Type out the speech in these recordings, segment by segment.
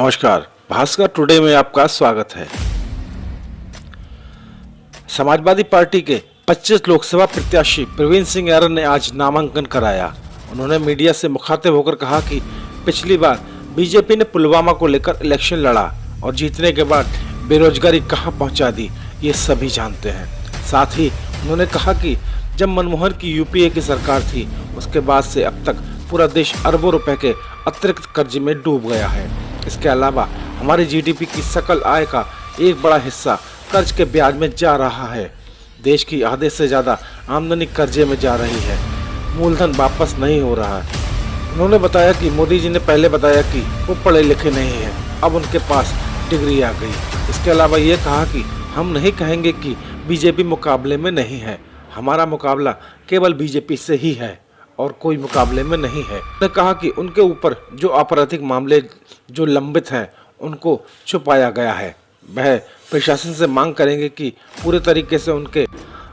नमस्कार, भास्कर टुडे में आपका स्वागत है। समाजवादी पार्टी के 25 लोकसभा प्रत्याशी प्रवीण सिंह ऐरन ने आज नामांकन कराया। उन्होंने मीडिया से मुखातिब होकर कहा कि पिछली बार बीजेपी ने पुलवामा को लेकर इलेक्शन लड़ा और जीतने के बाद बेरोजगारी कहां पहुंचा दी, ये सभी जानते हैं। साथ ही उन्होंने कहा कि जब मनमोहन की यूपीए की सरकार थी, उसके बाद से अब तक पूरा देश अरबों रुपए के अतिरिक्त कर्ज में डूब गया है। इसके अलावा हमारी जीडीपी की सकल आय का एक बड़ा हिस्सा कर्ज के ब्याज में जा रहा है। देश की आधे से ज़्यादा आमदनी कर्जे में जा रही है, मूलधन वापस नहीं हो रहा है। उन्होंने बताया कि मोदी जी ने पहले बताया कि वो पढ़े लिखे नहीं हैं, अब उनके पास डिग्री आ गई। इसके अलावा ये कहा कि हम नहीं कहेंगे कि बीजेपी मुकाबले में नहीं है, हमारा मुकाबला केवल बीजेपी से ही है और कोई मुकाबले में नहीं है। उन्होंने कहा कि उनके ऊपर जो आपराधिक मामले जो लंबित हैं उनको छुपाया गया है। वह प्रशासन से मांग करेंगे कि पूरे तरीके से उनके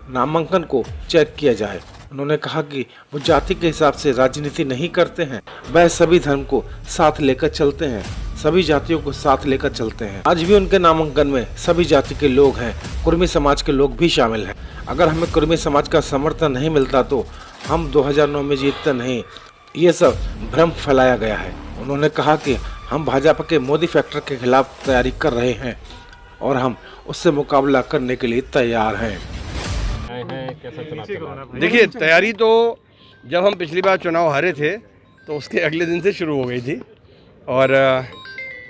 नामांकन को चेक किया जाए। उन्होंने कहा कि वो जाति के हिसाब से राजनीति नहीं करते हैं, वह सभी धर्म को साथ लेकर चलते हैं, सभी जातियों को साथ लेकर चलते हैं। आज भी उनके नामांकन में सभी जाति के लोग हैं, कुर्मी समाज के लोग भी शामिल हैं। अगर हमें कुर्मी समाज का समर्थन नहीं मिलता तो हम 2009 में जीतते नहीं, ये सब भ्रम फैलाया गया है। उन्होंने कहा कि हम भाजपा के मोदी फैक्टर के खिलाफ तैयारी कर रहे हैं और हम उससे मुकाबला करने के लिए तैयार हैं। देखिए, तैयारी तो जब हम पिछली बार चुनाव हारे थे तो उसके अगले दिन से शुरू हो गई थी और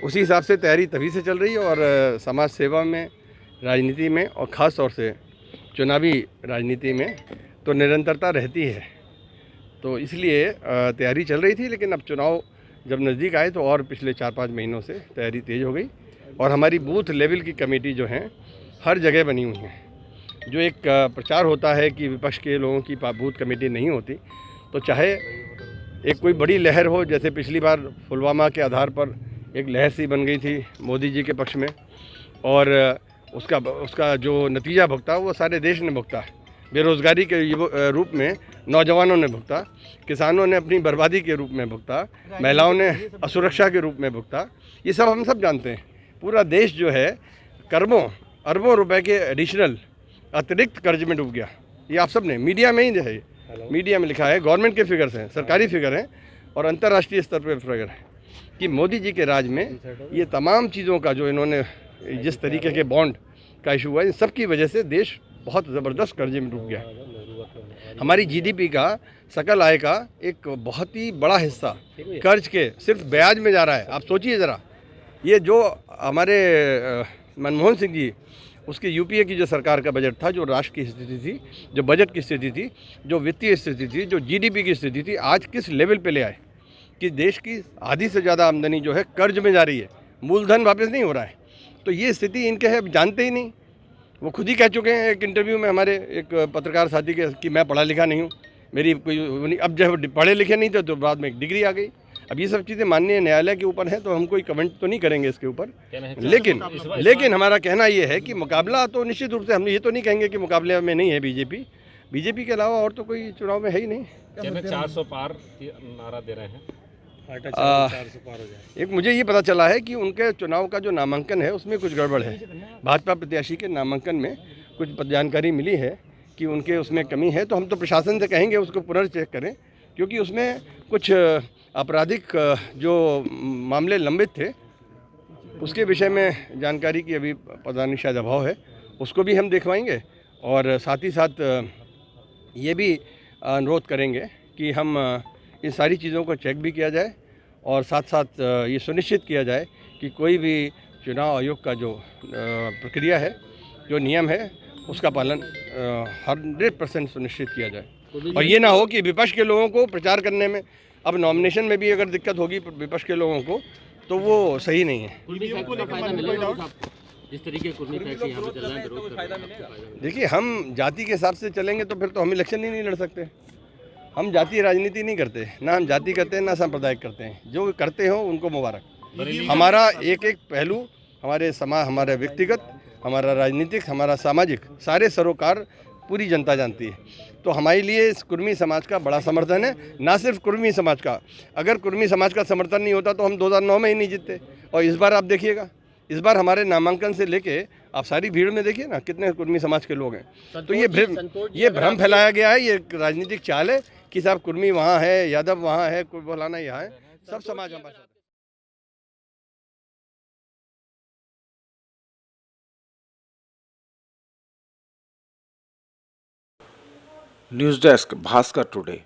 उसी हिसाब से तैयारी तभी से चल रही है। और समाज सेवा में, राजनीति में और ख़ास तौर से चुनावी राजनीति में तो निरंतरता रहती है, तो इसलिए तैयारी चल रही थी। लेकिन अब चुनाव जब नज़दीक आए तो और पिछले 4-5 महीनों से तैयारी तेज़ हो गई और हमारी बूथ लेवल की कमेटी जो हैं हर जगह बनी हुई हैं। जो एक प्रचार होता है कि विपक्ष के लोगों की बूथ कमेटी नहीं होती, तो चाहे एक कोई बड़ी लहर हो, जैसे पिछली बार पुलवामा के आधार पर एक लहर सी बन गई थी मोदी जी के पक्ष में और उसका जो नतीजा भुगता वो सारे देश ने भुगता। बेरोज़गारी के रूप में नौजवानों ने भुगता, किसानों ने अपनी बर्बादी के रूप में भुगता, महिलाओं ने असुरक्षा के रूप में भुगता। ये सब हम सब जानते हैं। पूरा देश जो है अरबों रुपए के एडिशनल अतिरिक्त कर्ज में डूब गया। ये आप सब ने मीडिया में ही है, मीडिया में लिखा है, गवर्नमेंट के फिगर्स हैं, सरकारी फिगर हैं और अंतर्राष्ट्रीय स्तर पर फिगर है कि मोदी जी के राज में ये तमाम चीज़ों का जो इन्होंने जिस तरीके के बॉन्ड का इशू हुआ, इन सब की वजह से देश बहुत ज़बरदस्त कर्जे में डूब गया। हमारी जीडीपी का, सकल आय का एक बहुत ही बड़ा हिस्सा कर्ज के सिर्फ ब्याज में जा रहा है। आप सोचिए ज़रा, ये जो हमारे मनमोहन सिंह जी, उसकी यूपीए की जो सरकार का बजट था, जो राष्ट्र की स्थिति थी, जो बजट की स्थिति थी, जो वित्तीय स्थिति थी, जो जीडीपी की स्थिति थी, आज किस लेवल पे ले आए कि देश की आधी से ज़्यादा आमदनी जो है कर्ज में जा रही है, मूलधन वापस नहीं हो रहा है। तो ये स्थिति इनके है, जानते ही नहीं। वो खुद ही कह चुके हैं एक इंटरव्यू में हमारे एक पत्रकार साथी के कि मैं पढ़ा लिखा नहीं हूँ, मेरी कोई, अब जब पढ़े लिखे नहीं थे तो बाद में एक डिग्री आ गई। अब ये सब चीज़ें माननीय न्यायालय के ऊपर हैं, तो हम कोई कमेंट तो नहीं करेंगे इसके ऊपर। लेकिन हमारा कहना ये है कि मुकाबला तो निश्चित रूप से, हम ये तो नहीं कहेंगे कि मुकाबले में नहीं है बीजेपी के अलावा और तो कोई चुनाव में है ही नहीं। 400 पार नारा दे रहे हैं। एक मुझे ये पता चला है कि उनके चुनाव का जो नामांकन है उसमें कुछ गड़बड़ है। भाजपा प्रत्याशी के नामांकन में कुछ जानकारी मिली है कि उनके उसमें कमी है, तो हम तो प्रशासन से कहेंगे उसको पुनर्चेक करें, क्योंकि उसमें कुछ आपराधिक जो मामले लंबित थे उसके विषय में जानकारी की अभी पता नहीं, शायद अभाव है, उसको भी हम दिखवाएंगे। और साथ ही साथ ये भी अनुरोध करेंगे कि हम इन सारी चीज़ों को चेक भी किया जाए और साथ साथ ये सुनिश्चित किया जाए कि कोई भी चुनाव आयोग का जो प्रक्रिया है, जो नियम है, उसका पालन 100% सुनिश्चित किया जाए। और ये ना हो कि विपक्ष के लोगों को प्रचार करने में, अब नॉमिनेशन में भी अगर दिक्कत होगी विपक्ष के लोगों को, तो वो सही नहीं है। जिस तरीके कुर्मी फैक्ट यहाँ पे चल रहा है, विरोध कर रहे हैं। देखिए, हम जाति के हिसाब से चलेंगे तो फिर तो हम इलेक्शन ही नहीं लड़ सकते। हम जातीय राजनीति नहीं करते, ना हम जाति करते हैं ना सांप्रदायिक करते हैं। जो करते हो उनको मुबारक। हमारा एक एक पहलू, हमारे समाज, हमारा व्यक्तिगत, हमारा राजनीतिक, हमारा सामाजिक, सारे सरोकार पूरी जनता जानती है। तो हमारे लिए इस कुर्मी समाज का बड़ा समर्थन है, ना सिर्फ कुर्मी समाज का। अगर कुर्मी समाज का समर्थन नहीं होता तो हम 2009 में ही नहीं जीतते। और इस बार आप देखिएगा, इस बार हमारे नामांकन से लेके आप सारी भीड़ में देखिए ना कितने कुर्मी समाज के लोग हैं। तो ये भ्रम फैलाया गया है, ये राजनीतिक चाल है कि साहब कुर्मी वहाँ है, यादव वहाँ है, कोई फलाना यहाँ है, सब समाज हमारे साथ है। News desk Bhaskar today.